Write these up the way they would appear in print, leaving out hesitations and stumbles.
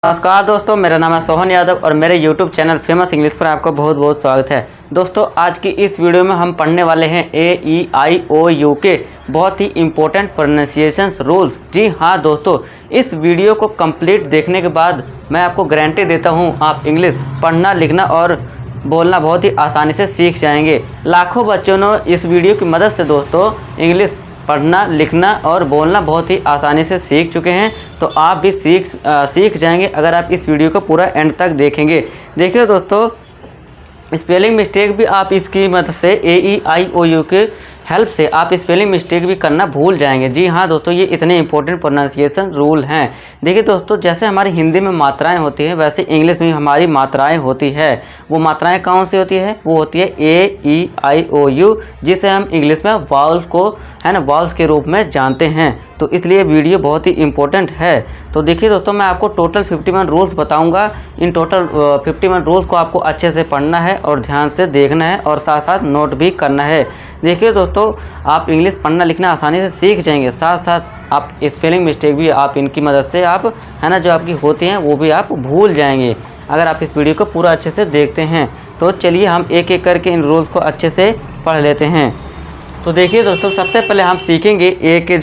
नमस्कार दोस्तों, मेरा नाम है सोहन यादव और मेरे YouTube चैनल फेमस इंग्लिश पर आपका बहुत बहुत स्वागत है। दोस्तों, आज की इस वीडियो में हम पढ़ने वाले हैं AEIOU के बहुत ही इम्पोर्टेंट प्रोनाउंसिएशन रूल्स। जी हाँ दोस्तों, इस वीडियो को कंप्लीट देखने के बाद मैं आपको गारंटी देता हूँ आप इंग्लिश पढ़ना, लिखना और बोलना बहुत ही आसानी से सीख जाएंगे। लाखों बच्चों ने इस वीडियो की मदद से दोस्तों इंग्लिश पढ़ना, लिखना और बोलना बहुत ही आसानी से सीख चुके हैं। तो आप भी सीख जाएंगे अगर आप इस वीडियो को पूरा एंड तक देखेंगे। देखिए दोस्तों, स्पेलिंग मिस्टेक भी आप इसकी मदद से AEIOU के हेल्प से आप स्पेलिंग मिस्टेक भी करना भूल जाएंगे। जी हाँ दोस्तों, ये इतने इंपॉर्टेंट प्रोनाउंसिएशन रूल हैं। देखिए दोस्तों, जैसे हमारी हिंदी में मात्राएं होती हैं वैसे इंग्लिश में हमारी मात्राएं होती है। वो मात्राएं कौन सी होती है? वो होती है AEIOU, जिसे हम इंग्लिश में वाउल्स को वाउल्स के रूप में जानते हैं। तो इसलिए वीडियो बहुत ही इंपॉर्टेंट है। तो देखिए दोस्तों, मैं आपको टोटल 51 रूल्स बताऊँगा। इन टोटल 51 रूल्स को आपको अच्छे से पढ़ना है और ध्यान से देखना है और साथ साथ नोट भी करना है। देखिए दोस्तों, आप इंग्लिश पढ़ना लिखना आसानी से सीख जाएंगे, साथ साथ आप स्पेलिंग मिस्टेक भी आप इनकी मदद से आप जो आपकी होती हैं वो भी आप भूल जाएंगे अगर आप इस वीडियो को पूरा अच्छे से देखते हैं। तो चलिए हम एक एक करके इन रूल्स को अच्छे से पढ़ लेते हैं। तो देखिए दोस्तों, सबसे पहले हम सीखेंगे ए के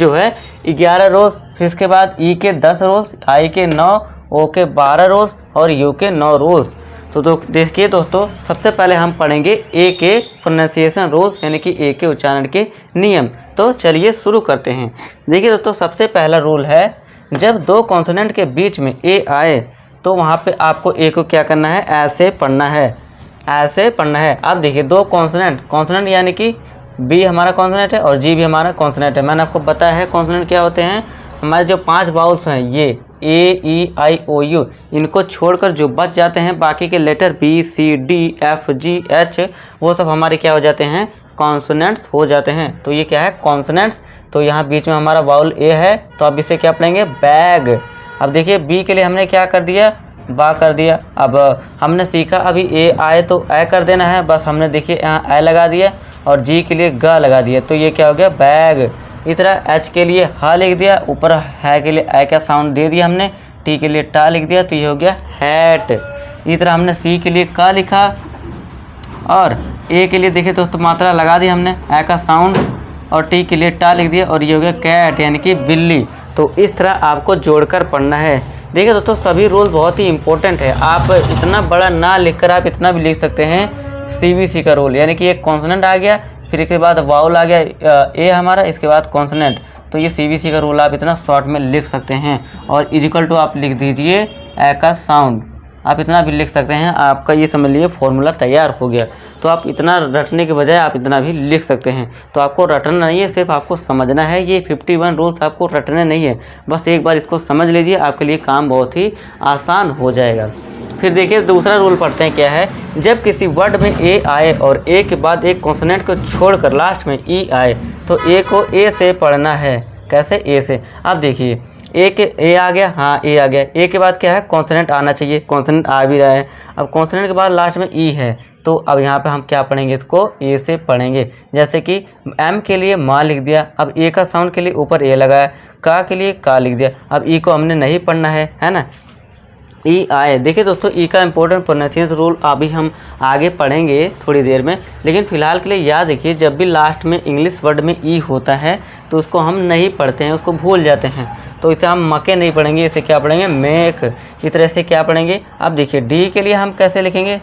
11 रूल्स, फिर इसके बाद ई के 10 रूल्स, आई के 9, ओ के 12 रूल्स और यू के 9 रूल्स। तो देखिए दोस्तों, सबसे पहले हम पढ़ेंगे ए के प्रोनाउंसिएशन रूल्स, यानी कि ए के उच्चारण के नियम। तो चलिए शुरू करते हैं। देखिए दोस्तों, सबसे पहला रूल है, जब दो कॉन्सोनेंट के बीच में ए आए तो वहाँ पे आपको ए को क्या करना है? ऐसे पढ़ना है, ऐसे पढ़ना है। अब देखिए, दो कॉन्सोनेंट यानी कि बी हमारा कॉन्सोनेंट है और जी भी हमारा कॉन्सोनेंट है। मैंने आपको बताया है कॉन्सोनेंट क्या होते हैं। हमारे जो 5 वाउल्स हैं ये AEIOU, इनको छोड़कर जो बच जाते हैं बाकी के letter B C D F G H, वो सब हमारे क्या हो जाते हैं? कॉन्सोनेंट्स हो जाते हैं। तो ये क्या है? कॉन्सोनेंट्स। तो यहाँ बीच में हमारा वाउल ए है, तो अब इसे क्या पढ़ेंगे? बैग। अब देखिए, बी के लिए हमने क्या कर दिया? बा कर दिया। अब हमने सीखा अभी ए आए तो ए कर देना है, बस हमने देखिए यहाँ ए लगा दिया और जी के लिए ग लगा दिया, तो ये क्या हो गया? बैग। इस तरह एच के लिए ह लिख दिया, ऊपर है के लिए ए का साउंड दे दिया हमने, टी के लिए टा लिख दिया, तो ये हो गया हैट। इस तरह हमने सी के लिए क लिखा और ए के लिए देखिए दोस्तों मात्रा लगा दी हमने, ए का साउंड, और टी के लिए टा लिख दिया और ये हो गया कैट, यानी कि बिल्ली। तो इस तरह आपको जोड़कर पढ़ना है। देखिए दोस्तों, सभी रूल बहुत ही इंपॉर्टेंट है। आप इतना बड़ा ना लिखकर आप इतना भी लिख सकते हैं। CBC का रूल, यानी कि एक कॉन्सोनेंट आ गया, फिर इसके बाद वाउल आ गया ए हमारा, इसके बाद कॉन्सोनेंट, तो ये CBC का रूल आप इतना शॉर्ट में लिख सकते हैं। और इजिकल टू आप लिख दीजिए ए का साउंड, आप इतना भी लिख सकते हैं। आपका ये समझ लीजिए फॉर्मूला तैयार हो गया। तो आप इतना रटने के बजाय आप इतना भी लिख सकते हैं। तो आपको रटना नहीं है, सिर्फ आपको समझना है। ये 51 रूल्स आपको रटने नहीं है, बस एक बार इसको समझ लीजिए, आपके लिए काम बहुत ही आसान हो जाएगा। फिर देखिए दूसरा रूल पढ़ते हैं, क्या है? जब किसी वर्ड में ए आए और ए के बाद एक कॉन्सोनेंट को छोड़कर लास्ट में ई आए तो ए को ए से पढ़ना है। कैसे? ए से। अब देखिए, ए आ गया, हाँ ए आ गया, ए के बाद क्या है? कॉन्सोनेंट आना चाहिए, कॉन्सोनेंट आ भी रहा है। अब कॉन्सोनेंट के बाद लास्ट में ई है, तो अब यहाँ पे हम क्या पढ़ेंगे? इसको ए से पढ़ेंगे। जैसे कि एम के लिए माँ लिख दिया, अब ए का साउंड के लिए ऊपर ए लगाया, का के लिए का लिख दिया। अब ई को हमने नहीं पढ़ना है ना, ई आए। देखिए दोस्तों, ई का इंपॉर्टेंट प्रोनाउंसिएशन रूल अभी हम आगे पढ़ेंगे थोड़ी देर में, लेकिन फ़िलहाल के लिए याद रखिए, जब भी लास्ट में इंग्लिश वर्ड में ई होता है तो उसको हम नहीं पढ़ते हैं, उसको भूल जाते हैं। तो इसे हम मके नहीं पढ़ेंगे, इसे क्या पढ़ेंगे? मेक। इस तरह से क्या पढ़ेंगे? अब देखिए, डी के लिए हम कैसे लिखेंगे?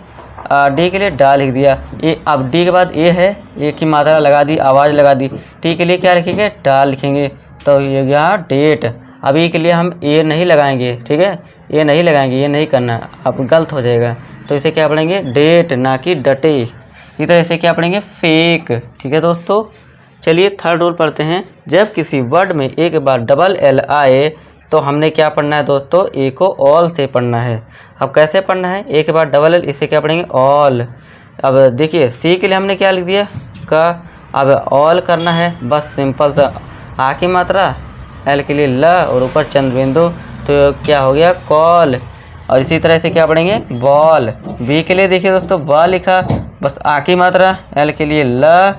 डी के लिए डा लिख दिया, ए। अब डी के बाद ए है, ए की मात्रा लगा दी, आवाज़ लगा दी। टी के लिए क्या लिखेंगे? डा लिखेंगे, तो ये गया डेट। अभी के लिए हम ए नहीं लगाएंगे, ठीक है? ये नहीं लगाएंगे, ये नहीं करना, अब गलत हो जाएगा। तो इसे क्या पढ़ेंगे? डेट, ना कि डटे। इस तरह से क्या पढ़ेंगे? फेक। ठीक है दोस्तों, चलिए थर्ड रूल पढ़ते हैं। जब किसी वर्ड में ए के बाद डबल एल आए तो हमने क्या पढ़ना है दोस्तों? ए को ऑल से पढ़ना है। अब कैसे पढ़ना है? ए के बाद डबल एल, इसे क्या पढ़ेंगे? ऑल। अब देखिए, सी के लिए हमने क्या लिख दिया? का। अब ऑल करना है, बस सिंपल सा। आ की मात्रा, एल के लिए ल और ऊपर चंद्र बिंदु, तो क्या हो गया? कॉल। और इसी तरह से क्या पढ़ेंगे? बॉल। बी के लिए देखिए दोस्तों, बा लिखा, बस आ की मात्रा, एल के लिए ल,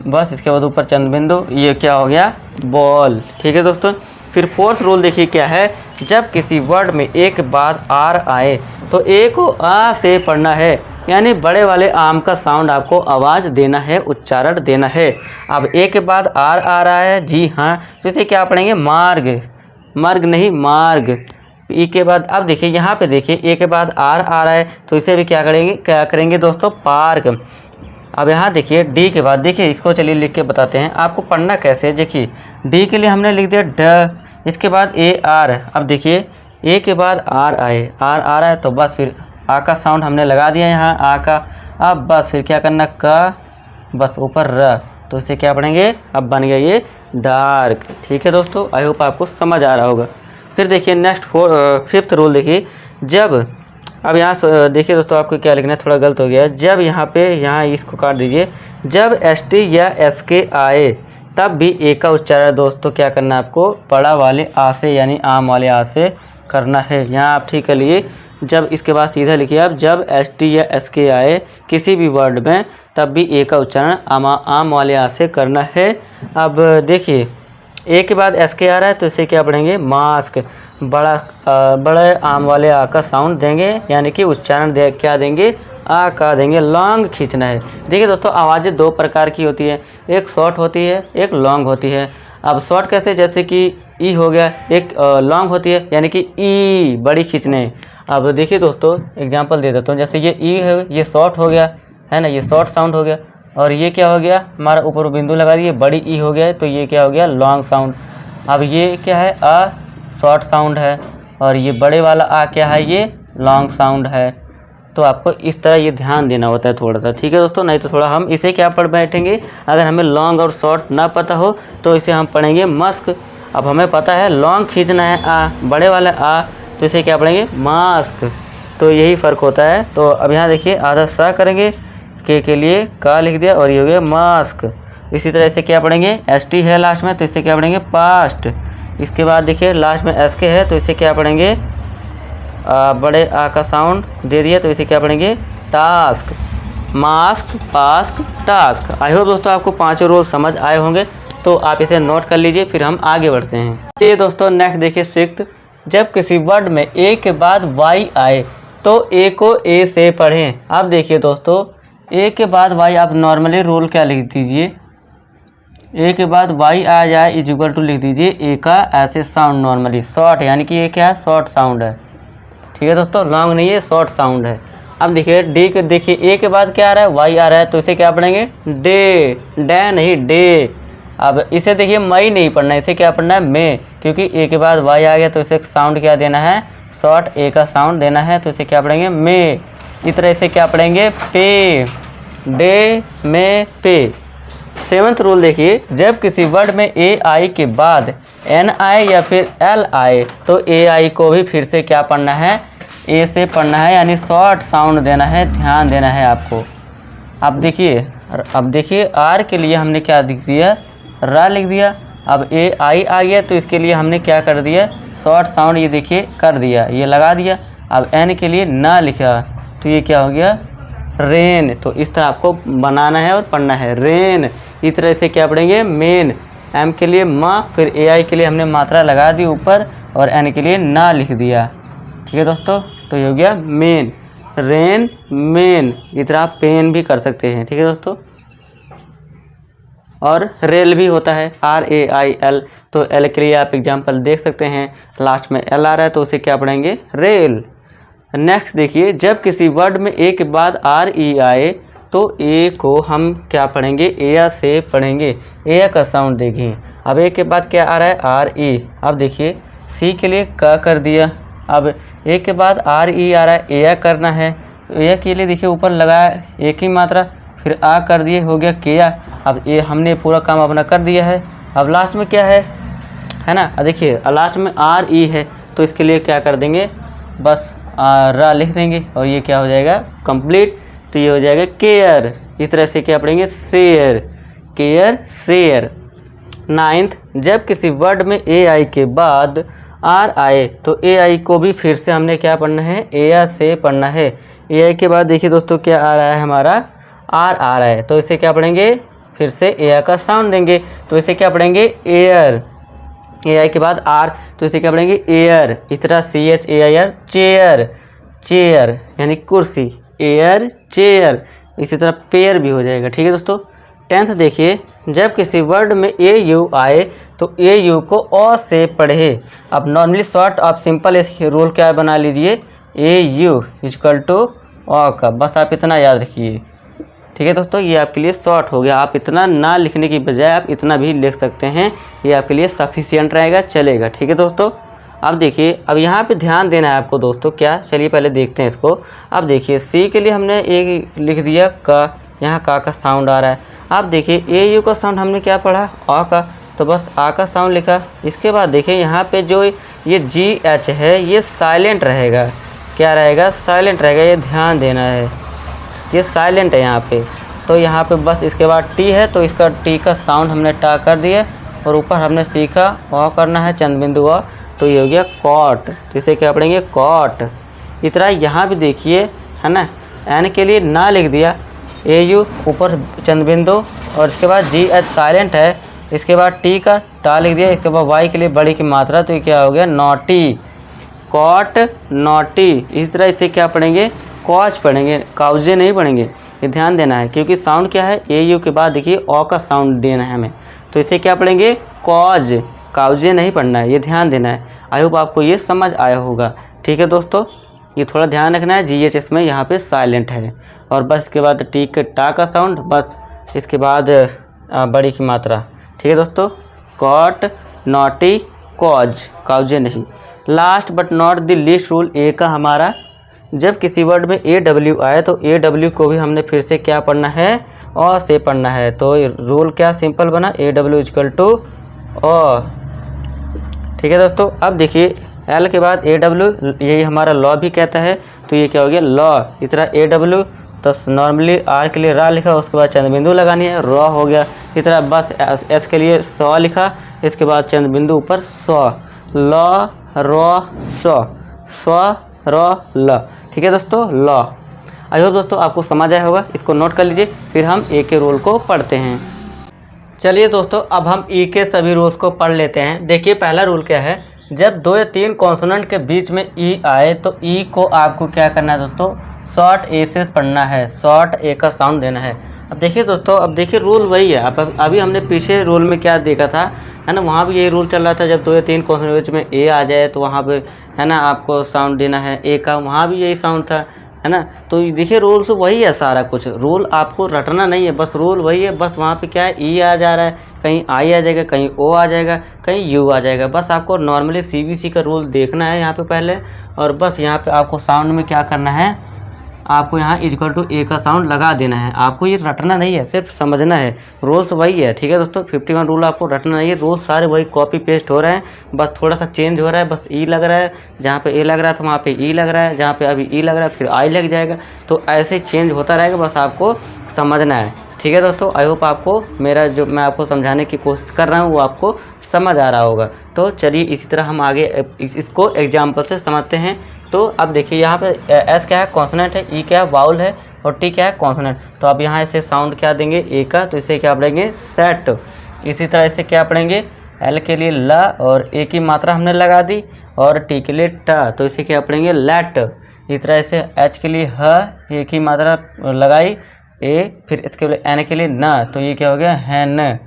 बस इसके बाद ऊपर चंद्र बिंदु, ये क्या हो गया? बॉल। ठीक है दोस्तों, फिर फोर्थ रूल देखिए क्या है, जब किसी वर्ड में ए के बाद आर आए तो ए को आ से पढ़ना है, यानी बड़े वाले आम का साउंड आपको आवाज़ देना है, उच्चारण देना है। अब ए के बाद आर आ रहा है, जी हाँ, तो इसे क्या पढ़ेंगे, मार्ग, मार्ग नहीं मार्ग। ई के बाद अब देखिए यहाँ पे देखिए ए के बाद आर आ रहा है तो इसे भी क्या करेंगे दोस्तों, पार्क। अब यहाँ देखिए डी के बाद देखिए, इसको चलिए लिख के बताते हैं आपको पढ़ना कैसे है। देखिए डी के लिए हमने लिख दिया ड, इसके बाद ए आर। अब देखिए ए के बाद आर आए, आर आ रहा है तो बस फिर आ का साउंड हमने लगा दिया यहाँ आ का। अब बस फिर क्या करना, का, बस ऊपर र, तो इसे क्या पढ़ेंगे, अब बन गया ये डार्क। ठीक है दोस्तों, आई होप आपको समझ आ रहा होगा। फिर देखिए नेक्स्ट फिफ्थ रूल देखिए, जब, अब यहाँ देखिए दोस्तों आपको क्या लिखना है, थोड़ा गलत हो गया है। जब यहाँ पे, यहाँ इसको काट दीजिए, जब एस टी या एस के आए तब भी ए का उच्चारण दोस्तों क्या करना है आपको, बड़ा वाले आ से यानी आम वाले आ से करना है। यहाँ आप ठीक है लिए, जब इसके बाद सीधा लिखिए आप, जब एस टी या एस के आए किसी भी वर्ड में तब भी ए का उच्चारण आम वाले आ से करना है। अब देखिए ए के बाद एस के आ रहा है तो इसे क्या पढ़ेंगे, मास्क, बड़े आम वाले आ का साउंड देंगे, यानी कि उच्चारण क्या देंगे, आ का देंगे, लॉन्ग खींचना है। देखिए दोस्तों आवाज़ें दो प्रकार की होती है, एक शॉर्ट होती है, एक लॉन्ग होती है। अब शॉर्ट कैसे, जैसे कि ई हो गया, एक लॉन्ग होती है यानी कि ई बड़ी खींचने। अब देखिए दोस्तों एग्जांपल दे देता हूँ, जैसे ये ई है, ये शॉर्ट हो गया है ना, ये शॉर्ट साउंड हो गया, और ये क्या हो गया, हमारा ऊपर बिंदु लगा दिए, बड़ी ई हो गया है तो ये क्या हो गया, लॉन्ग साउंड। अब ये क्या है, आ शॉर्ट साउंड है, और ये बड़े वाला आ क्या है, ये लॉन्ग साउंड है। तो आपको इस तरह ये ध्यान देना होता है थोड़ा सा। ठीक है दोस्तों, नहीं तो थोड़ा हम इसे क्या पढ़ बैठेंगे, अगर हमें लॉन्ग और शॉर्ट ना पता हो तो इसे हम पढ़ेंगे मस्क। अब हमें पता है लॉन्ग खींचना है आ, बड़े वाला आ, तो इसे क्या पढ़ेंगे, मास्क। तो यही फ़र्क होता है। तो अब यहाँ देखिए आधा सा करेंगे, के लिए का लिख दिया, और ये हो गया मास्क। इसी तरह से क्या पढ़ेंगे, एस टी है लास्ट में तो इसे क्या पढ़ेंगे, पास्ट। इसके बाद देखिए लास्ट में एस के है तो इसे क्या पढ़ेंगे, बड़े आ का साउंड दे दिया तो इसे क्या पढ़ेंगे, टास्क। मास्क, पास्क, टास्क। आई होप दोस्तों आपको पांचों रूल समझ आए होंगे, तो आप इसे नोट कर लीजिए, फिर हम आगे बढ़ते हैं। ये दोस्तों नेक्स्ट देखिए सिक्स्थ, जब किसी वर्ड में ए के बाद वाई आए तो ए को ए से पढ़ें। अब देखिए दोस्तों ए के बाद वाई, आप नॉर्मली रूल क्या लिख दीजिए, ए के बाद वाई आ जाए इज इक्वल टू लिख दीजिए ए का ऐसे साउंड नॉर्मली शॉर्ट, यानी कि ये क्या है, शॉर्ट साउंड है। ठीक है दोस्तों, लॉन्ग नहीं है, शॉर्ट साउंड है। अब देखिए डी के, देखिए ए के बाद क्या आ रहा है, वाई आ रहा है तो इसे क्या पढ़ेंगे, डे, डे नहीं डे। अब इसे देखिए मई नहीं पढ़ना है, इसे क्या पढ़ना है, मे, क्योंकि ए के बाद वाई आ गया तो इसे साउंड क्या देना है, शॉर्ट ए का साउंड देना है, तो इसे क्या पढ़ेंगे, मे। इस तरह से क्या पढ़ेंगे, पे, डे, मे, पे। सेवंथ रूल देखिए, जब किसी वर्ड में ए आई के बाद एन आए या फिर एल आए तो ए आई को भी फिर से क्या पढ़ना है, ए से पढ़ना है, यानी शॉर्ट साउंड देना है, ध्यान देना है आपको। अब देखिए आर के लिए हमने क्या लिख दिया, रा लिख दिया। अब ए आई आ गया तो इसके लिए हमने क्या कर दिया, शॉर्ट साउंड ये देखिए कर दिया, ये लगा दिया। अब एन के लिए ना लिखा तो ये क्या हो गया, रेन। तो इस तरह आपको बनाना है और पढ़ना है, रेन। इस तरह से क्या पढ़ेंगे, मेन। एम के लिए माँ, फिर ए आई के लिए हमने मात्रा लगा दी ऊपर, और एन के लिए ना लिख दिया। ठीक है दोस्तों, तो ये हो गया मेन, रेन, मेन। इस तरह आप पेन भी कर सकते हैं। ठीक है दोस्तों, और रेल भी होता है, RAIL। तो एल के लिए आप एग्जाम्पल देख सकते हैं, लास्ट में एल आ रहा है तो उसे क्या पढ़ेंगे, रेल। नेक्स्ट देखिए, जब किसी वर्ड में ए के बाद RE आए तो ए को हम क्या पढ़ेंगे, एया से पढ़ेंगे, एया का साउंड देखिए। अब ए के बाद क्या आ रहा है, RE। अब देखिए सी के लिए क कर दिया। अब ए के बाद RE आ रहा है, एया करना है, तो एया के लिए देखिए ऊपर लगाया एक ही मात्रा, फिर आ कर दिए, हो गया केया। अब ये हमने पूरा काम अपना कर दिया है। अब लास्ट में क्या है ना, देखिए लास्ट में RE है तो इसके लिए क्या कर देंगे, बस रा लिख देंगे और ये क्या हो जाएगा, कंप्लीट। तो ये हो जाएगा केयर। इस तरह से क्या पढ़ेंगे, शेयर, केयर, शेयर। नाइन्थ, जब किसी वर्ड में AI के बाद R आए तो AI को भी फिर से हमने क्या पढ़ना है, एया से पढ़ना है। AI के बाद देखिए दोस्तों क्या आ रहा है, हमारा R आ रहा है, तो इसे क्या पढ़ेंगे, फिर से एया का साउंड देंगे, तो इसे क्या पढ़ेंगे, एयर। AI के बाद R, तो इसे क्या पढ़ेंगे एयर। इस तरह CHAIR चेयर, चेयर यानी कुर्सी, एयर चेयर। इसी तरह पेयर भी हो जाएगा। ठीक है दोस्तों। 10th देखिए, जब किसी वर्ड में AU आए तो AU को अ से पढ़े। अब नॉर्मली शॉर्ट आप सिंपल इसके रूल क्या बना लीजिए, AU इक्वल टू अ का, बस आप इतना याद रखिए। ठीक है दोस्तों, ये आपके लिए शॉर्ट हो गया। आप इतना ना लिखने की बजाय आप इतना भी लिख सकते हैं, ये आपके लिए सफिशिएंट रहेगा, चलेगा। ठीक है दोस्तों। अब देखिए, अब यहाँ पे ध्यान देना है आपको दोस्तों। क्या, चलिए पहले देखते हैं इसको। अब देखिए सी के लिए हमने एक लिख दिया का, यहाँ का साउंड आ रहा है। अब देखिए AU का साउंड हमने क्या पढ़ा, आ का, तो बस आ का साउंड लिखा। इसके बाद देखिए यहाँ पे जो ये GH है ये साइलेंट रहेगा। क्या रहेगा, साइलेंट रहेगा, ये ध्यान देना है, ये साइलेंट है यहाँ पे। तो यहाँ पे बस इसके बाद T है, तो इसका T का साउंड हमने टा कर दिया और ऊपर हमने सीखा अ करना है, चंद बिंदु अ, तो ये हो गया कॉट। तो इसे क्या पढ़ेंगे, कॉट। इस तरह यहाँ भी देखिए, है ना, एन के लिए ना लिख दिया, AU ऊपर चंद बिंदु और इसके बाद GH साइलेंट है, इसके बाद T का टा लिख दिया, इसके बाद Y के लिए बड़ी की मात्रा, तो ये क्या हो गया, नॉटी, कॉट नॉटी। इसी तरह इसे क्या पढ़ेंगे, कॉज पढ़ेंगे, काउजे नहीं पढ़ेंगे। ये ध्यान देना है क्योंकि साउंड क्या है, AU के बाद देखिए अ का साउंड देना है हमें, तो इसे क्या पढ़ेंगे, कॉज, काउजे नहीं पढ़ना है, ये ध्यान देना है। आई होप आपको ये समझ आया होगा। ठीक है दोस्तों, ये थोड़ा ध्यान रखना है, GH इसमें यहाँ पे साइलेंट है और बस इसके बाद T के टा का साउंड, बस इसके बाद बड़ी की मात्रा। ठीक है दोस्तों, कॉट नॉटी कॉज, काउजे नहीं। Last but not the least rule A का हमारा, जब किसी वर्ड में AW आए तो AW को भी हमने फिर से क्या पढ़ना है, अ से पढ़ना है। तो रूल क्या सिंपल बना, AW इक्वल टू अ। ठीक है दोस्तों। अब देखिए L के बाद AW, यही हमारा लॉ भी कहता है, तो ये क्या हो गया, लॉ। इस तरह AW, तो नॉर्मली R के लिए रा लिखा, उसके बाद चंद बिंदु लगानी है, रॉ हो गया। इस तरह बस S के लिए सौ लिखा, इसके बाद चंद बिंदु ऊपर सौ, लॉ रॉ सौ, सौ रॉ ल। ठीक है दोस्तों, लॉ। आई होप दोस्तों आपको समझ आया होगा, इसको नोट कर लीजिए, फिर हम ए के रूल को पढ़ते हैं। चलिए दोस्तों, अब हम ई के सभी रूल्स को पढ़ लेते हैं। देखिए पहला रूल क्या है, जब 2 या 3 कॉन्सोनेंट के बीच में ई आए तो ई को आपको क्या करना है दोस्तों, शॉर्ट ए से पढ़ना है, शॉर्ट ए का साउंड देना है। अब देखिए दोस्तों, अब देखिए रूल वही है। अब अभी हमने पीछे रूल में क्या देखा था, है ना, वहाँ भी यही रूल चल रहा था, जब 2 या 3 कॉन्सोनेंट में ए आ जाए तो वहाँ पे, है ना, आपको साउंड देना है ए का, वहाँ भी यही साउंड था, है ना। तो देखिए रूल्स वही है, सारा कुछ रूल आपको रटना नहीं है, बस रूल वही है। बस वहाँ पे क्या है, ई आ जा रहा है, कहीं आई आ जाएगा, कहीं ओ आ जाएगा, कहीं यू आ जाएगा। बस आपको नॉर्मली CBC का रूल देखना है यहाँ पे पहले, और बस यहाँ पे आपको साउंड में क्या करना है, आपको यहाँ इक्वल टू ए का साउंड लगा देना है। आपको ये रटना नहीं है, सिर्फ समझना है, रूल्स वही है। ठीक है दोस्तों, 51 रूल आपको रटना नहीं है, रूल्स सारे वही कॉपी पेस्ट हो रहे हैं, बस थोड़ा सा चेंज हो रहा है। बस ई लग रहा है, जहाँ पे ए लग रहा है तो वहाँ पे ई लग रहा है, जहाँ पे अभी ई लग रहा है फिर आई लग जाएगा, तो ऐसे चेंज होता रहेगा, बस आपको समझना है। ठीक है दोस्तों, आई होप आपको मेरा जो मैं आपको समझाने की कोशिश कर रहा हूँ वो आपको समझ आ रहा होगा। तो चलिए इसी तरह हम आगे इसको एग्जाम्पल से समझते हैं। तो अब देखिए यहाँ पे एस क्या है, कॉन्सोनेंट है, ई क्या है, वाउल है, और टी क्या है, कॉन्सोनेंट। तो अब यहाँ इसे साउंड क्या देंगे, ए का, तो इसे क्या पढ़ेंगे, सेट। इसी तरह इसे क्या पढ़ेंगे, एल के लिए ला और ए की मात्रा हमने लगा दी, और टी के लिए टा, तो इसे क्या पढ़ेंगे, लेट। इस तरह से एच के लिए ह, ए की मात्रा लगाई ए, फिर इसके लिए एन के लिए न, तो ये क्या हो गया, हैन,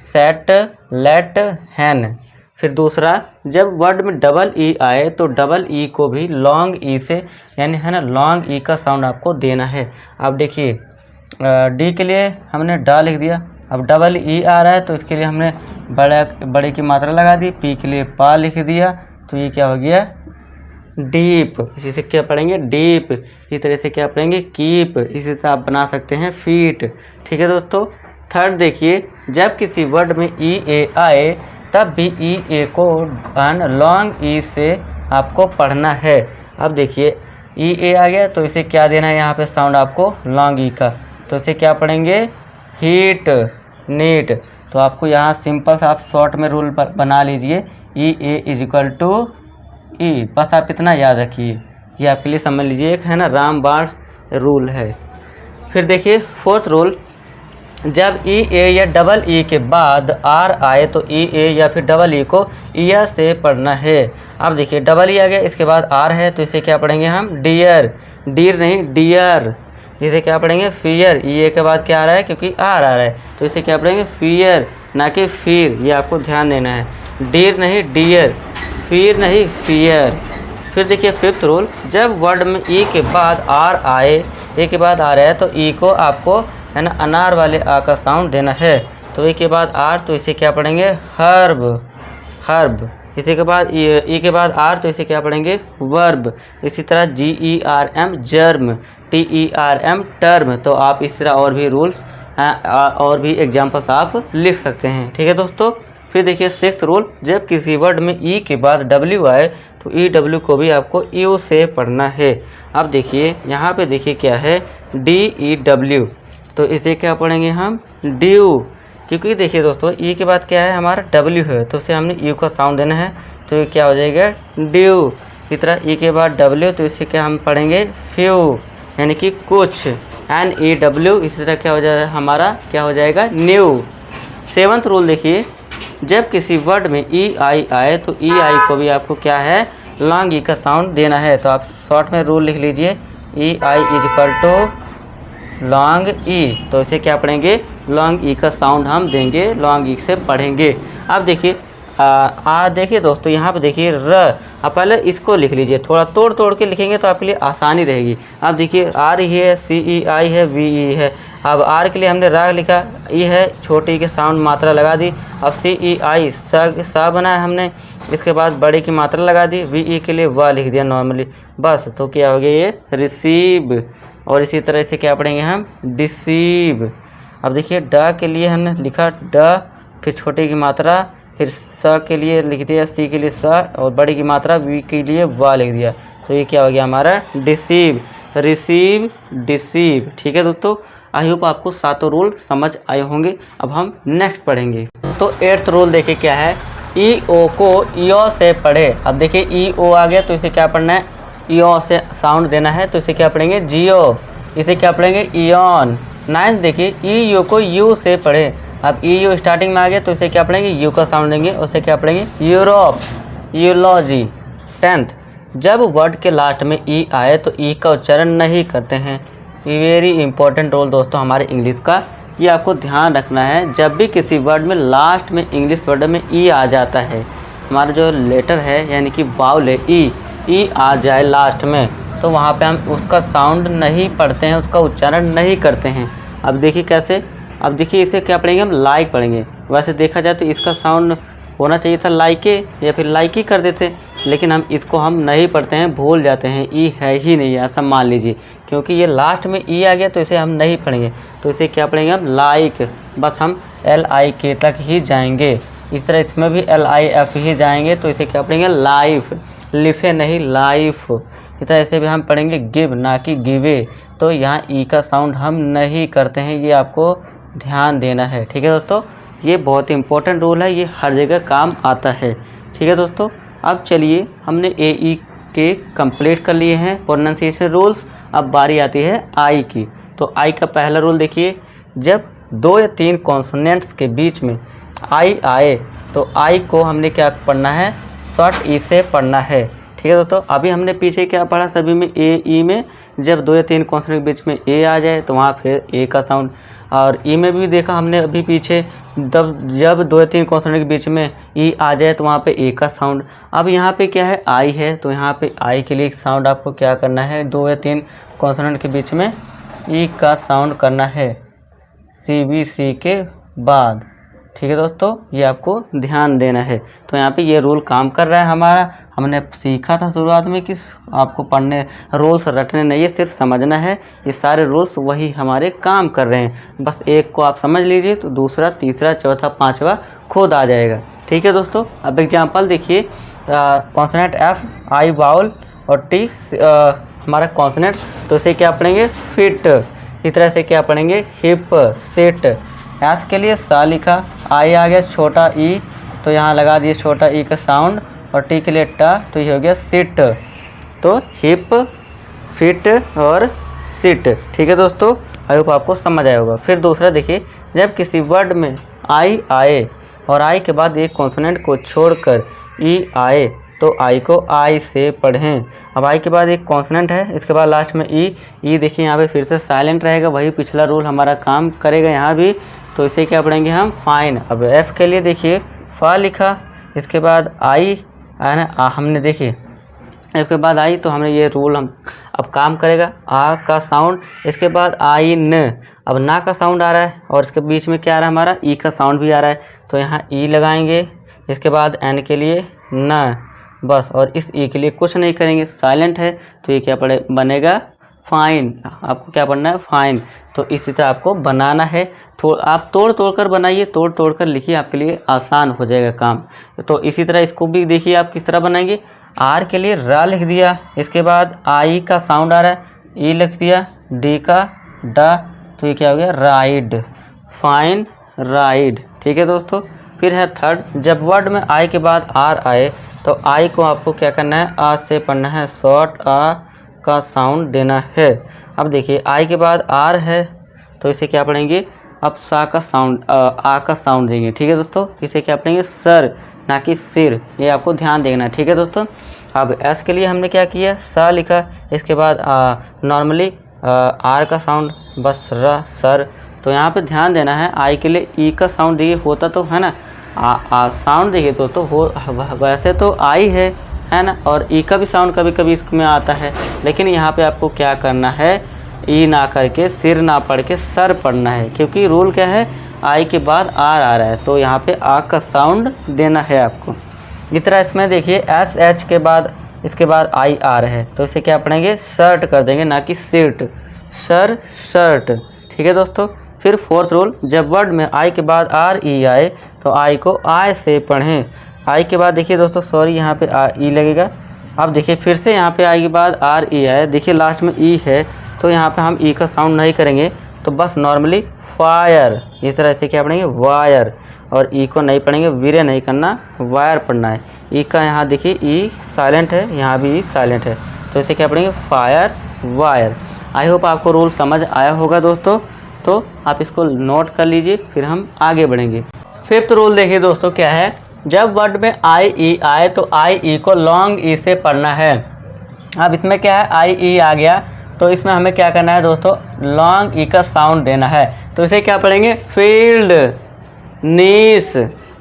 सेट लेट हैन। फिर दूसरा, जब वर्ड में डबल ई आए तो डबल ई को भी लॉन्ग ई से, यानी है ना, लॉन्ग ई का साउंड आपको देना है। अब देखिए डी के लिए हमने डा लिख दिया, अब डबल ई आ रहा है तो इसके लिए हमने बड़े की मात्रा लगा दी, पी के लिए पा लिख दिया, तो ये क्या हो गया, डीप। इसी से क्या पढ़ेंगे, डीप। इस तरह से क्या पढ़ेंगे, कीप। इसी से आप बना सकते हैं फीट। ठीक है दोस्तों। थर्ड देखिए, जब किसी वर्ड में ई ए आए तब भी ई ए को लॉन्ग ई से आपको पढ़ना है। अब देखिए ई ए आ गया तो इसे क्या देना है, यहाँ पे साउंड आपको लॉन्ग ई का, तो इसे क्या पढ़ेंगे, हीट नीट। तो आपको यहाँ सिंपल सा आप शॉर्ट में रूल बना लीजिए, ई ए इज इक्वल टू ई, बस आप इतना याद रखिए, ये आपके लिए समझ लीजिए, एक है ना रामबाण रूल है। फिर देखिए फोर्थ रूल, जब ई ए या डबल ई के बाद आर आए तो ई ए या फिर डबल ई को ईयर से पढ़ना है। अब देखिए डबल ई आ गया, इसके बाद आर है तो इसे क्या पढ़ेंगे हम, डियर, डीर नहीं डियर। इसे क्या पढ़ेंगे, फियर। ई ए के बाद क्या आ रहा है, क्योंकि आर आ रहा है तो इसे क्या पढ़ेंगे, फियर, ना कि फिर। ये आपको ध्यान देना है, डीर नहीं डियर, फिर नहीं फियर। फिर देखिए फिफ्थ रूल, जब वर्ड में ई के बाद आर आए, ए के बाद आ रहा है तो ई को आपको है ना अनार वाले आ का साउंड देना है। तो ए के बाद आर तो इसे क्या पढ़ेंगे, हर्ब, हर्ब। इसी के बाद ई के बाद आर तो इसे क्या पढ़ेंगे, वर्ब। इसी तरह G E R M germ, T E R M term. तो आप इस तरह और भी रूल्स और भी एग्जाम्पल्स आप लिख सकते हैं। ठीक है दोस्तों। फिर देखिए सिक्स्थ रूल, जब किसी वर्ड में ई के बाद डब्ल्यू आए तो ई डब्ल्यू को भी आपको यू से पढ़ना है। अब देखिए यहाँ पे देखिए क्या है, डी ई डब्ल्यू, तो इसे क्या पढ़ेंगे हम, ड्यू। क्योंकि देखिए दोस्तों ई के बाद क्या है हमारा डब्ल्यू है तो उसे हमने यू का साउंड देना है तो ये क्या हो जाएगा, ड्यू। इस तरह ई के बाद डब्ल्यू तो इसे क्या हम पढ़ेंगे, फ्यू, यानी कि कुछ, एन ई डब्ल्यू। इसी तरह क्या हो जाएगा हमारा, क्या हो जाएगा, न्यू। सेवंथ रूल देखिए, जब किसी वर्ड में ई आई आए तो ई आई को भी आपको क्या है, लॉन्ग ई का साउंड देना है। तो आप शॉर्ट में रूल लिख लीजिए, ई I is equal to long ई। तो इसे क्या पढ़ेंगे, लॉन्ग ई का साउंड हम देंगे, लॉन्ग ई से पढ़ेंगे। अब देखिए देखिए दोस्तों यहाँ पे देखिए र, अब पहले इसको लिख लीजिए, थोड़ा तोड़ तोड़ के लिखेंगे तो आपके लिए आसानी रहेगी। अब देखिए आर ही है, सी ई आई है, वी ई है। अब आर के लिए हमने रा लिखा, ई है छोटी ई के साउंड मात्रा लगा दी। अब सी ई आई सा बनाया हमने, इसके बाद बड़े की मात्रा लगा दी। वी ई के लिए वाह लिख दिया नॉर्मली, बस। तो क्या हो गया ये, रिसीव। और इसी तरह से क्या पढ़ेंगे हम, डिसीव। अब देखिए ड के लिए हमने लिखा ड, फिर छोटे की मात्रा, फिर स के लिए लिख दिया, सी के लिए स, और बड़ी की मात्रा वी के लिए वाह लिख दिया। तो ये क्या हो गया हमारा, डिसीव, रिसीव, डिसीव। ठीक है दोस्तों, आई होप आपको सातों रूल समझ आए होंगे। अब हम नेक्स्ट पढ़ेंगे। तो एट्थ रूल देखिए क्या है, ई ओ को ईओ से पढ़े। अब देखिए ई ओ आ गया तो इसे क्या पढ़ना है, ईओ से साउंड देना है तो इसे क्या पढ़ेंगे, जियो। इसे क्या पढ़ेंगे, इयन। नाइन्थ देखिए ई यू को यू से पढ़े। अब ई यू स्टार्टिंग में आ गया तो इसे क्या पढ़ेंगे, यू का साउंड देंगे, उसे क्या पढ़ेंगे, यूरोप, यूलॉजी। 10th, जब वर्ड के लास्ट में ई आए तो ई का उच्चारण नहीं करते हैं। ये वेरी इंपॉर्टेंट रोल दोस्तों हमारे इंग्लिश का, ये आपको ध्यान रखना है। जब भी किसी वर्ड में लास्ट में इंग्लिश वर्ड में ई आ जाता है, हमारा जो लेटर है यानी कि वाउल है ई आ जाए लास्ट में, तो वहाँ पे हम उसका साउंड नहीं पढ़ते हैं, उसका उच्चारण नहीं करते हैं। अब देखिए कैसे, अब देखिए इसे क्या पढ़ेंगे हम, लाइक पढ़ेंगे। वैसे देखा जाए तो इसका साउंड होना चाहिए था लाइके या फिर लाइक ही कर देते, लेकिन हम इसको हम नहीं पढ़ते हैं, भूल जाते हैं, ई है ही नहीं ऐसा मान लीजिए। क्योंकि ये लास्ट में ई आ गया तो इसे हम नहीं पढ़ेंगे, तो इसे क्या पढ़ेंगे हम, लाइक। बस हम एल आई के तक ही जाएंगे। इस तरह इसमें भी एल आई एफ ही जाएंगे तो इसे क्या पढ़ेंगे, लाइफ, लिफे नहीं लाइफ। इस तरह ऐसे भी हम पढ़ेंगे गिव ना कि गिवे। तो यहाँ ई का साउंड हम नहीं करते हैं, ये आपको ध्यान देना है। ठीक है दोस्तों, ये बहुत ही इंपॉर्टेंट रूल है, ये हर जगह काम आता है। ठीक है दोस्तों, अब चलिए हमने ए ई के कंप्लीट कर लिए हैं प्रोनाउंसिएशन रूल्स। अब बारी आती है आई की। तो आई का पहला रूल देखिए, जब 2 या 3 कॉन्सोनेंट्स के बीच में आई आए तो आई को हमने क्या पढ़ना है, शॉर्ट ई से पढ़ना है। ठीक है दोस्तों, अभी हमने पीछे क्या पढ़ा सभी में, ए ई में जब 2 या 3 कॉन्सोनेंट के बीच में ए आ जाए तो वहाँ फिर ए का साउंड, और ई में भी देखा हमने अभी पीछे जब 2 या 3 कॉन्सोनेंट के बीच में ई आ जाए तो वहाँ पे ए का साउंड। अब यहाँ पे क्या है, आई है तो यहाँ पे आई के लिए साउंड आपको क्या करना है, 2 या 3 कॉन्सोनेंट के बीच में ई का साउंड करना है CBC के बाद। ठीक है दोस्तों, ये आपको ध्यान देना है। तो यहाँ पे ये रूल काम कर रहा है हमारा। हमने सीखा था शुरुआत में कि आपको पढ़ने रूल्स रटने नहीं है, सिर्फ समझना है। ये सारे रूल्स वही हमारे काम कर रहे हैं। बस एक को आप समझ लीजिए तो दूसरा, तीसरा, चौथा, पांचवा खुद आ जाएगा। ठीक है दोस्तों, अब एग्जाम्पल देखिए, कॉन्सोनेंट एफ, आई वाउल और टी हमारा कॉन्सोनेंट, तो इसे क्या पढ़ेंगे, फिट। इस तरह से क्या पढ़ेंगे, हिप, सिट। एस के लिए सा लिखा, आई आ गया छोटा ई तो यहाँ लगा दिए छोटा ई का साउंड, और टी के लिए टा तो ये हो गया सिट। तो हिप, फिट और सिट। ठीक है दोस्तों, आई होप आपको समझ आया होगा। फिर दूसरा देखिए, जब किसी वर्ड में आई आए और आई के बाद एक कॉन्सोनेंट को छोड़कर ई आए तो आई को आई से पढ़ें। अब आई के बाद एक कॉन्सोनेंट है, इसके बाद लास्ट में ई देखिए यहाँ पे फिर से साइलेंट रहेगा, वही पिछला रूल हमारा काम करेगा यहाँ भी। तो इसे क्या पढ़ेंगे हम, फाइन। अब एफ के लिए देखिए फा लिखा, इसके बाद आई हमने देखिए एफ के बाद आई, तो हमने ये रूल हम अब काम करेगा। आ का साउंड, इसके बाद आई न, अब ना का साउंड आ रहा है और इसके बीच में क्या आ रहा है हमारा ई का साउंड भी आ रहा है, तो यहाँ ई लगाएंगे। इसके बाद एन के लिए न, बस, और इस ई के लिए कुछ नहीं करेंगे, साइलेंट है, तो ये क्या पड़े बनेगा फाइन। आपको क्या पढ़ना है, फाइन। तो इसी तरह आपको बनाना है, आप तोड़ तोड़ कर बनाइए, तोड़ तोड़ कर लिखिए, आपके लिए आसान हो जाएगा काम। तो इसी तरह इसको भी देखिए आप किस तरह बनाएंगे। आर के लिए रा लिख दिया, इसके बाद आई का साउंड आ रहा है, ई लिख दिया, डी का डा, तो ये क्या हो गया राइड, फाइन राइड। ठीक है दोस्तों। फिर है थर्ड, जब वर्ड में आई के बाद आर आए तो आई को आपको क्या करना है, आ से पढ़ना है, शॉर्ट आ का साउंड देना है। अब देखिए आई के बाद आर है तो इसे क्या पढ़ेंगे, अब सा का साउंड आ का साउंड देंगे। ठीक है दोस्तों। इसे क्या पढ़ेंगे, सर ना कि सिर, ये आपको ध्यान देना है। ठीक है दोस्तों। अब एस के लिए हमने क्या किया, सा लिखा, इसके बाद नॉर्मली आर का साउंड, बस र सर। तो यहाँ पे ध्यान देना है, आई के लिए ई का साउंड देखिए होता तो है ना, साउंड देखिए तो हो, वैसे तो आई है ना, और ई का भी साउंड कभी कभी इसमें आता है, लेकिन यहाँ पे आपको क्या करना है, ई ना करके सिर ना पढ़ के सर पढ़ना है, क्योंकि रूल क्या है, आई के बाद आर आ रहा है, तो यहाँ पे आ का साउंड देना है आपको। इस तरह इसमें देखिए एस एच के बाद इसके बाद आई आ रहा है, तो इसे क्या पढ़ेंगे, शर्ट कर देंगे, ना कि सिर्ट, सर शर्ट। ठीक है दोस्तों। फिर फोर्थ रूल, जब वर्ड में आई के बाद आर ई आए तो आई को आय से पढ़ें। आई के बाद देखिए दोस्तों, सॉरी यहाँ पे ई लगेगा। अब देखिए फिर से यहाँ पे आई के बाद आर ई आए, देखिए लास्ट में ई है, तो यहाँ पे हम ई का साउंड नहीं करेंगे, तो बस नॉर्मली फायर, इस तरह से क्या पढ़ेंगे, वायर, और ई को नहीं पढ़ेंगे, वीरे नहीं करना, वायर पढ़ना है। ई का यहाँ देखिए ई साइलेंट है, यहाँ भी ई साइलेंट है, तो इसे क्या पढ़ेंगे, फायर वायर। आई होप आपको रूल समझ आया होगा दोस्तों, तो आप इसको नोट कर लीजिए, फिर हम आगे बढ़ेंगे। फिफ्थ रूल देखिए दोस्तों क्या है, जब वर्ड में आई ई आए तो आई ई को लॉन्ग ई से पढ़ना है। अब इसमें क्या है, आई ई आ गया तो इसमें हमें क्या करना है दोस्तों, लॉन्ग ई का साउंड देना है, तो इसे क्या पढ़ेंगे, फील्ड नीस।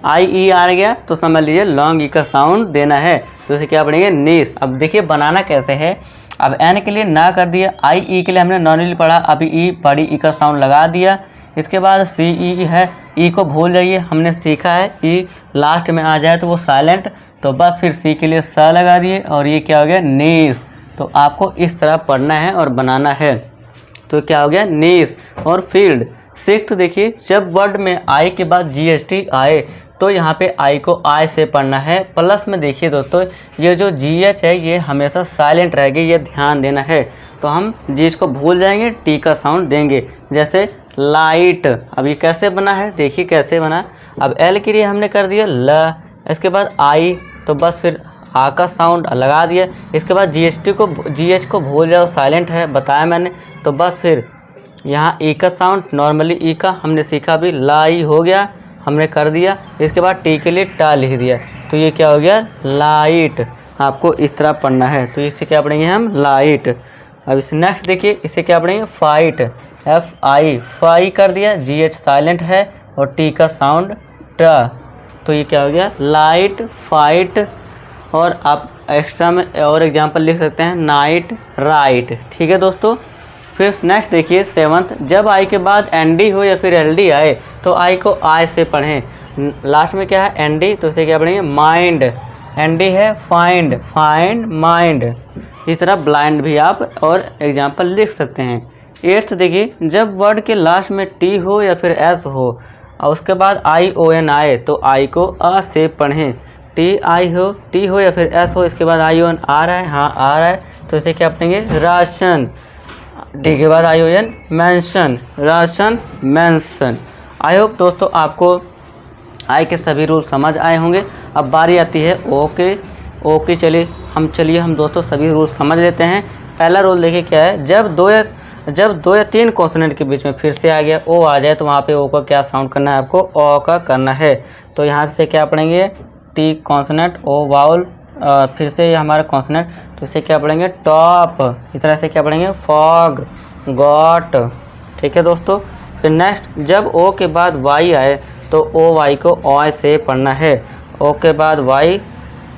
आई ई आ गया तो समझ लीजिए लॉन्ग ई का साउंड देना है, तो इसे क्या पढ़ेंगे, नीस। अब देखिए बनाना कैसे है, अब एन के लिए ना कर दिया, आई ई के लिए हमने नॉर्मली पढ़ा, अभी ई बड़ी ई का साउंड लगा दिया। इसके बाद सी ई है, ई को भूल जाइए, हमने सीखा है ई लास्ट में आ जाए तो वो साइलेंट, तो बस फिर सी के लिए स लगा दिए, और ये क्या हो गया, नीस। तो आपको इस तरह पढ़ना है और बनाना है, तो क्या हो गया, नीस और फील्ड। सिक्स्थ देखिए, जब वर्ड में आई के बाद जीएसटी आए तो यहाँ पे आई को आई से पढ़ना है। प्लस में देखिए दोस्तों, ये जो जीएच है ये हमेशा साइलेंट रहेगी, ये ध्यान देना है, तो हम जीएच को भूल जाएंगे, टी का साउंड देंगे, जैसे लाइट। अब ये कैसे बना है, देखिए कैसे बना। अब एल के लिए हमने कर दिया ल, इसके बाद आई, तो बस फिर आ का साउंड लगा दिया। इसके बाद जीएच को भूल जाओ, साइलेंट है, बताया मैंने, तो बस फिर यहाँ ई का साउंड, नॉर्मली ई का हमने सीखा भी, लाई हो गया, हमने कर दिया। इसके बाद टी के लिए टा लिख दिया, तो ये क्या हो गया, लाइट। आपको इस तरह पढ़ना है, तो इसे क्या पढ़ेंगे हम, लाइट। अब इसे नेक्स्ट देखिए, इसे क्या पढ़ेंगे, फाइट, एफ आई, फाई कर दिया, जी एच साइलेंट है और टी का साउंड ट, तो ये क्या हो गया, लाइट फाइट। और आप एक्स्ट्रा में और एग्जांपल लिख सकते हैं, नाइट राइट। ठीक है दोस्तों। फिर नेक्स्ट देखिए सेवंथ, जब आई के बाद एन डी हो या फिर एल डी आए तो आई को आई से पढ़ें। लास्ट में क्या है, एन डी, तो इसे क्या पढ़ेंगे, माइंड। एन डी है फाइंड, फाइंड माइंड। इस तरह ब्लाइंड भी आप और एग्जांपल लिख सकते हैं। एट्थ देखिए, जब वर्ड के लास्ट में टी हो या फिर एस हो और उसके बाद आई ओ एन आए तो आई को अ से पढ़ें। टी हो या फिर एस हो, इसके बाद आई ओ एन आ रहा है, हाँ आ रहा है, तो इसे क्या पढ़ेंगे, राशन। डी के बाद I O N, mention, ration mention. I hope दोस्तों आपको आई के सभी रूल समझ आए होंगे। अब बारी आती है ओके। चलिए हम दोस्तों सभी रूल समझ लेते हैं। पहला रूल देखिए क्या है, जब जब 2 या 3 कॉन्सोनेंट के बीच में फिर से आ गया ओ आ जाए तो वहाँ पे ओ का क्या साउंड करना है आपको, ओ का करना है। तो यहाँ से क्या पढ़ेंगे, टी कॉन्सोनेंट, ओ वाउल, फिर से हमारा कॉन्सोनेंट, तो इसे क्या पढ़ेंगे टॉप। इस तरह से क्या पढ़ेंगे फॉग, गॉट। ठीक है दोस्तों। फिर नेक्स्ट जब ओ के बाद वाई आए तो ओ वाई को ऑय से पढ़ना है। ओ के बाद वाई,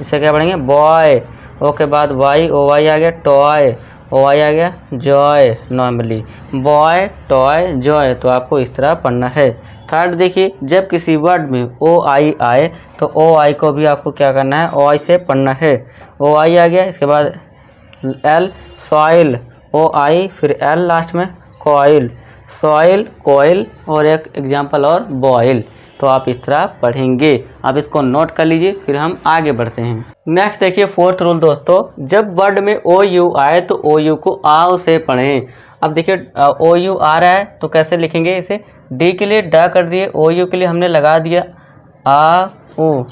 इसे क्या पढ़ेंगे बॉय। ओ के बाद वाई, ओ वाई आ गया टॉय, ओ वाई आ गया Joy. Normally boy toy Joy, तो आपको इस तरह पढ़ना है। थर्ड देखिए, जब किसी वर्ड में ओ आई आए तो ओ आई को भी आपको क्या करना है, ओ आई से पढ़ना है। ओ आई आ गया, इसके बाद एल सॉइल, ओ आई फिर एल लास्ट में कॉइल, सॉइल कॉइल, और एक एग्जाम्पल और बॉयल। तो आप इस तरह पढ़ेंगे। आप इसको नोट कर लीजिए, फिर हम आगे बढ़ते हैं। नेक्स्ट देखिए फोर्थ रूल दोस्तों, जब वर्ड में ओ यू आए तो ओ यू को आओ से पढ़ें। अब देखिए ओ यू आ रहा है तो कैसे लिखेंगे इसे, डी के लिए ड कर दिए, ओ यू के लिए हमने लगा दिया आ ऊ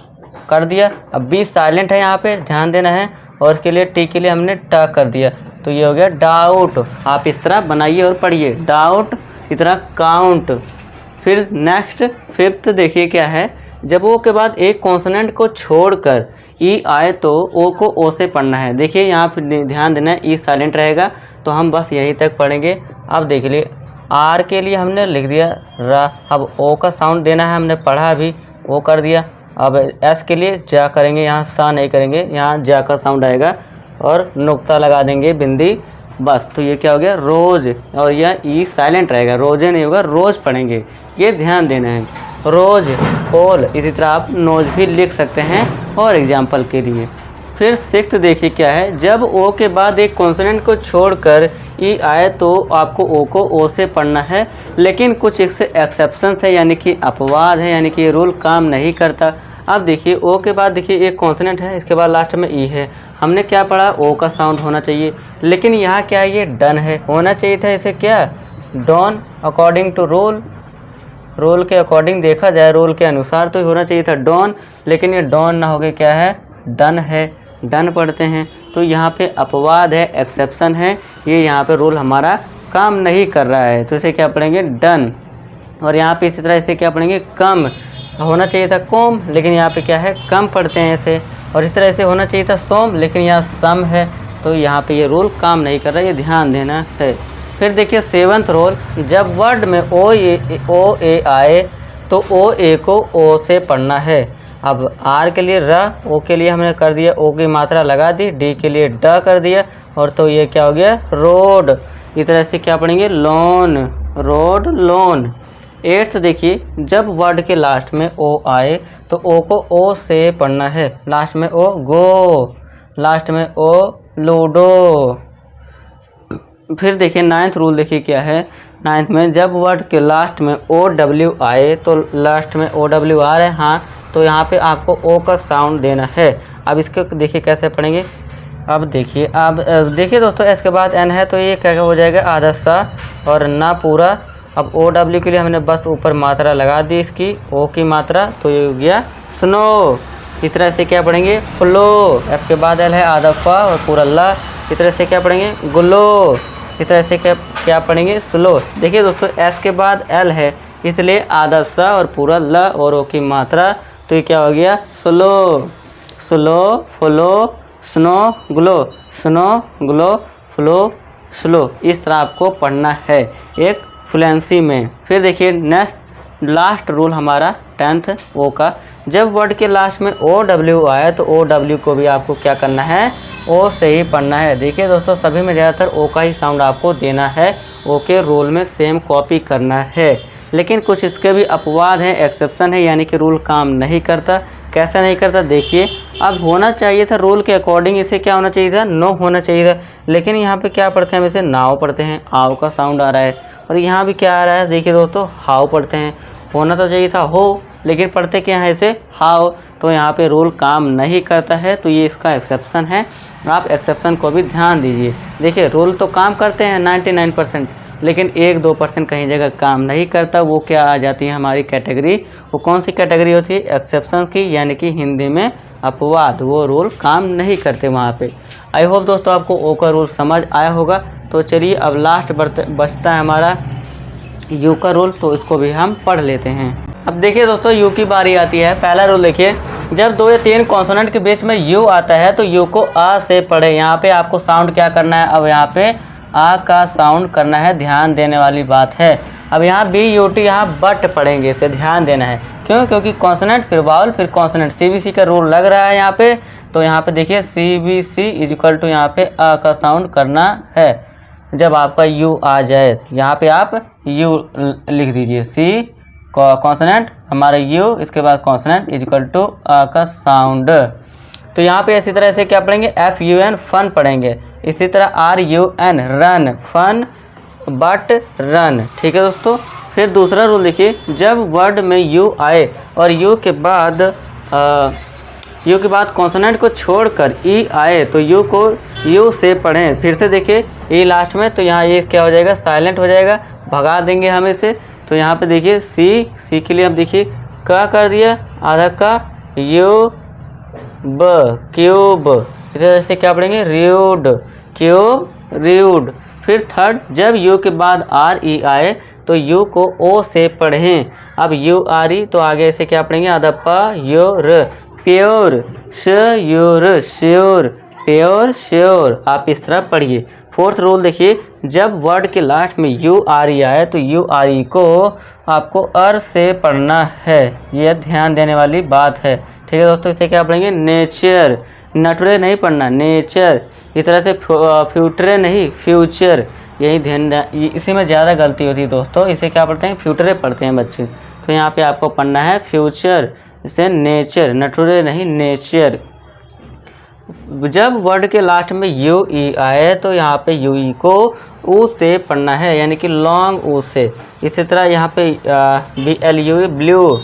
कर दिया। अब बी साइलेंट है यहाँ पे, ध्यान देना है, और इसके लिए टी के लिए हमने ट कर दिया, तो ये हो गया डाउट। आप इस तरह बनाइए और पढ़िए, डाउट, इतना काउंट। फिर नेक्स्ट फिफ्थ देखिए क्या है, जब ओ के बाद एक कॉन्सोनेंट को छोड़कर ई आए तो ओ को ओ से पढ़ना है। देखिए यहाँ पर ध्यान देना है, ई साइलेंट रहेगा तो हम बस यहीं तक पढ़ेंगे। अब देख लिए आर के लिए हमने लिख दिया रा, अब ओ का साउंड देना है, हमने पढ़ा अभी, ओ कर दिया। अब एस के लिए जा करेंगे, यहाँ सा नहीं करेंगे, यहाँ जा का साउंड आएगा और नुक्ता लगा देंगे बिंदी, बस। तो ये क्या हो गया रोज, और यह ई साइलेंट रहेगा, रोजे नहीं होगा, रोज पढ़ेंगे, ये ध्यान देना है। रोज ओल, इसी तरह आप नोज भी लिख सकते हैं और एग्जाम्पल के लिए। फिर सिक्स्थ देखिए क्या है, जब ओ के बाद एक कॉन्सोनेंट को छोड़कर ई आए तो आपको ओ को ओ से पढ़ना है, लेकिन कुछ इससे एक्सेप्शंस है, यानी कि अपवाद है, यानी कि ये रूल काम नहीं करता। अब देखिए ओ के बाद देखिए एक कॉन्सोनेंट है, इसके बाद लास्ट में ई है, हमने क्या पढ़ा ओ का साउंड होना चाहिए, लेकिन यहाँ क्या है, ये डन है, होना चाहिए था इसे क्या डॉन, अकॉर्डिंग टू रूल, रोल के अकॉर्डिंग देखा जाए, रोल के अनुसार तो होना चाहिए था डॉन, लेकिन ये डॉन ना हो गया, क्या है डन है, डन पढ़ते हैं। तो यहाँ पे अपवाद है, एक्सेप्शन है, ये यहाँ पे रूल हमारा काम नहीं कर रहा है, तो इसे क्या पढ़ेंगे डन। और यहाँ पे इसी तरह इसे क्या पढ़ेंगे कम, होना चाहिए था कोम, लेकिन यहाँ पे क्या है कम पढ़ते हैं इसे। और इस तरह से होना चाहिए था सोम, लेकिन यहाँ सम है, तो यहाँ पे ये रूल काम नहीं कर रहा है, ये ध्यान देना है। फिर देखिए सेवंथ रूल, जब वर्ड में ओ ए आए तो ओ ए को ओ से पढ़ना है। अब आर के लिए र, ओ के लिए हमने कर दिया, ओ की मात्रा लगा दी, डी के लिए ड कर दिया, और तो ये क्या हो गया रोड। इस तरह से क्या पढ़ेंगे लोन, रोड लोन। एट्थ देखिए, जब वर्ड के लास्ट में ओ आए तो ओ को ओ से पढ़ना है, लास्ट में ओ गो, लास्ट में ओ लूडो। फिर देखिए नाइन्थ रूल देखिए क्या है, नाइन्थ में जब वर्ड के लास्ट में ओ डब्ल्यू आए तो लास्ट में ओ डब्ल्यू आ रहा है, हाँ, तो यहाँ पे आपको ओ का साउंड देना है। अब इसको देखिए कैसे पढ़ेंगे, अब देखिए दोस्तों, इसके बाद एन है तो ये क्या हो जाएगा आधा सा और ना पूरा। अब ओ डब्ल्यू के लिए हमने बस ऊपर मात्रा लगा दी इसकी, ओ की मात्रा, तो ये हो गया स्नो। इस तरह से क्या पढ़ेंगे फ्लो, एफ के बाद एल है आधा फा और पूरा ला। इस तरह से क्या पढ़ेंगे ग्लो, इस तरह से क्या पढ़ेंगे स्लो। देखिए दोस्तों एस के बाद एल है, इसलिए आधा सा और पूरा ल और ओ की मात्रा, तो ये क्या हो गया slow, slow flow snow glow, snow glow flow slow. इस तरह आपको पढ़ना है एक फ्लुएंसी में। फिर देखिए नेक्स्ट लास्ट रूल हमारा 10th ओ का, जब वर्ड के लास्ट में ओ डब्ल्यू आए तो ओ डब्ल्यू को भी आपको क्या करना है ओ से ही पढ़ना है। देखिए दोस्तों सभी में ज़्यादातर ओ का ही साउंड आपको देना है, ओ के रोल में सेम कॉपी करना है, लेकिन कुछ इसके भी अपवाद हैं, एक्सेप्शन है, यानी कि रूल काम नहीं करता। कैसा नहीं करता देखिए, अब होना चाहिए था रूल के अकॉर्डिंग इसे क्या होना चाहिए था नो होना चाहिए था, लेकिन यहाँ पे क्या पढ़ते हैं हम इसे नाव पढ़ते हैं, आओ का साउंड आ रहा है, और यहाँ भी क्या आ रहा है देखिए दोस्तों हाउ पढ़ते हैं। होना तो चाहिए था हो, लेकिन पढ़ते क्या है इसे हाउ, तो यहाँ पे रूल काम नहीं करता है, तो ये इसका एक्सेप्शन है। आप एक्सेप्शन को भी ध्यान दीजिए। देखिए रूल तो काम करते हैं 99%, लेकिन 1-2% कहीं जगह काम नहीं करता, वो क्या आ जाती है हमारी कैटेगरी, वो कौन सी कैटेगरी होती है एक्सेप्शन की, यानी कि हिंदी में अपवाद, वो रूल काम नहीं करते वहाँ पे। आई होप दोस्तों आपको ओ का रूल समझ आया होगा। तो चलिए अब लास्ट बचता है हमारा यू का रूल, तो इसको भी हम पढ़ लेते हैं। अब देखिए दोस्तों यू की बारी आती है। पहला रूल देखिए, जब 2 या 3 कॉन्सोनेंट के बीच में यू आता है तो यू को आ से पढ़े। यहाँ पे आपको साउंड क्या करना है, अब यहाँ पे आ का साउंड करना है, ध्यान देने वाली बात है। अब यहाँ बी यू टी यहाँ बट पढ़ेंगे, इसे ध्यान देना है। क्यों? क्योंकि कॉन्सोनेंट फिर वावल फिर कॉन्सोनेंट, CBC का रूल लग रहा है यहाँ पे। तो यहाँ पे देखिए CBC इक्वल टू यहाँ पे आ का साउंड करना है। जब आपका यू आ जाए यहाँ पे आप यू लिख दीजिए, सी कॉन्सोनेंट हमारा यू, इसके बाद कॉन्सोनेंट इक्वल टू आ का साउंड। तो यहाँ पे इसी तरह से क्या पढ़ेंगे, FUN फन पढ़ेंगे। इसी तरह RUN run, fun but run. ठीक है दोस्तों। फिर दूसरा रूल देखिए, जब वर्ड में यू आए और यू के बाद कॉन्सोनेंट को छोड़कर ई आए तो यू को यू से पढ़ें। फिर से देखिए ई लास्ट में, तो यहाँ ये क्या हो जाएगा, साइलेंट हो जाएगा, भगा देंगे हम इसे। तो यहाँ पे देखिए सी के लिए हम देखिए का कर दिया आधा का, यू ब क्यूब। इस तरह से क्या पढ़ेंगे, र्यूड क्यूब र्यूड। फिर थर्ड, जब यू के बाद RE आए तो यू को ओ से पढ़ें। अब URE तो आगे से क्या पढ़ेंगे, आधा प your pure, sure sure pure sure. आप इस तरह पढ़िए। फोर्थ रूल देखिए, जब वर्ड के लास्ट में URE आए तो URE को आपको अर से पढ़ना है, यह ध्यान देने वाली बात है। ठीक है दोस्तों। इसे क्या पढ़ेंगे, नेचर, नटुरे नहीं पढ़ना, नेचर। इस तरह से फ्यूचरे नहीं, फ्यूचर, यही ध्यान, इसी में ज़्यादा गलती होती है दोस्तों। इसे क्या पढ़ते हैं, फ्यूचरे पढ़ते हैं बच्चे। तो यहाँ पे आपको पढ़ना है फ्यूचर, इसे नेचर, नटुरे नहीं नेचर। जब वर्ड के लास्ट में UE आए तो यहाँ पे UE को ऊ से पढ़ना है, यानी कि लॉन्ग ऊ से। इसी तरह यहाँ पे BLUE blue,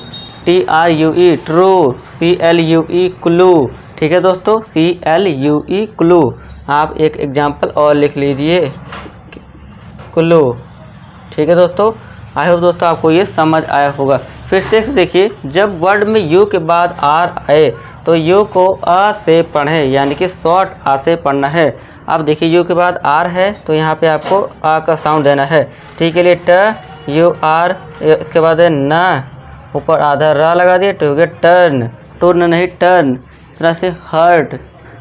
TRUE true, CLUE clue. ठीक है दोस्तों, CLUE क्लू। आप एक एग्जाम्पल और लिख लीजिए, क्लू। ठीक है दोस्तों। आई होप दोस्तों आपको ये समझ आया होगा। फिर 6 देखिए, जब वर्ड में यू के बाद R आए तो यू को आ से पढ़ें, यानी कि शॉर्ट आ से पढ़ना है। अब देखिए यू के बाद R है तो यहाँ पे आपको आ का साउंड देना है। ठीक है, लिए ट यू आर, इसके बाद है न, ऊपर आधा रा लगा दिया, तो हो गया टर्न, टूर्न नहीं टर्न। इस तरह से हर्ट,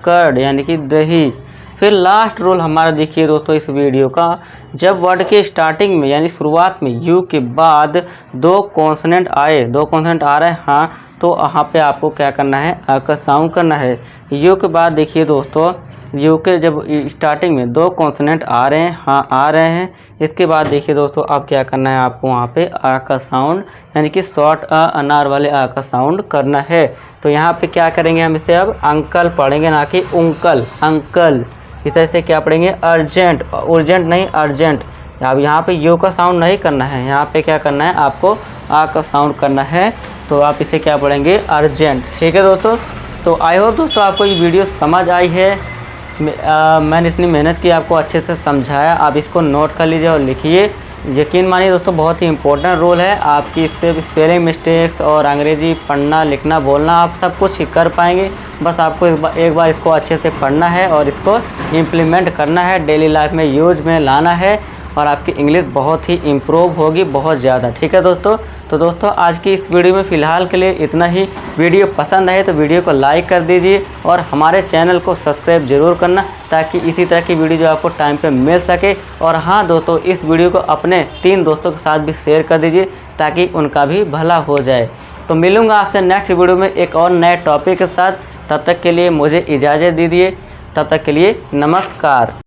कर्ड यानी कि दही। फिर लास्ट रूल हमारा देखिए दोस्तों इस वीडियो का, जब वर्ड के स्टार्टिंग में यानी शुरुआत में यू के बाद 2 कॉन्सोनेंट आए, 2 कॉन्सोनेंट आ रहे हैं हाँ, तो यहाँ पे आपको क्या करना है, आ का साउंड करना है। यू के बाद देखिए दोस्तों, यू के जब स्टार्टिंग में 2 कॉन्सोनेंट आ रहे हैं हाँ आ रहे हैं, इसके बाद देखिए दोस्तों अब क्या करना है आपको वहाँ पे आ का साउंड, यानी कि शॉर्ट अनार वाले आ का साउंड करना है। तो यहाँ पे क्या करेंगे हम इसे अब अंकल पढ़ेंगे, ना कि उंकल, अंकल। इस तरह से क्या पढ़ेंगे, अर्जेंट, urgent नहीं अर्जेंट। अब यहाँ पे यू का साउंड नहीं करना है, यहाँ पे क्या करना है आपको आ का साउंड करना है। तो आप इसे क्या पढ़ेंगे, अर्जेंट। ठीक है दोस्तों। तो आई होप दोस्तों आपको ये वीडियो समझ आई है। मैंने इतनी मेहनत की आपको अच्छे से समझाया। आप इसको नोट कर लीजिए और लिखिए। यकीन मानिए दोस्तों बहुत ही इंपॉर्टेंट रोल है आपकी, इससे स्पेलिंग मिस्टेक्स और अंग्रेजी पढ़ना लिखना बोलना आप सब कुछ ही कर पाएंगे। बस आपको एक बार इसको अच्छे से पढ़ना है और इसको इम्प्लीमेंट करना है, डेली लाइफ में यूज में लाना है, और आपकी इंग्लिश बहुत ही इम्प्रूव होगी, बहुत ज़्यादा। ठीक है दोस्तों। तो दोस्तों आज की इस वीडियो में फ़िलहाल के लिए इतना ही। वीडियो पसंद आए तो वीडियो को लाइक कर दीजिए और हमारे चैनल को सब्सक्राइब जरूर करना, ताकि इसी तरह की वीडियो जो आपको टाइम पे मिल सके। और हाँ दोस्तों, इस वीडियो को अपने 3 दोस्तों के साथ भी शेयर कर दीजिए, ताकि उनका भी भला हो जाए। तो मिलूँगा आपसे नेक्स्ट वीडियो में एक और नए टॉपिक के साथ। तब तक के लिए मुझे इजाज़त दीजिए। तब तक के लिए नमस्कार।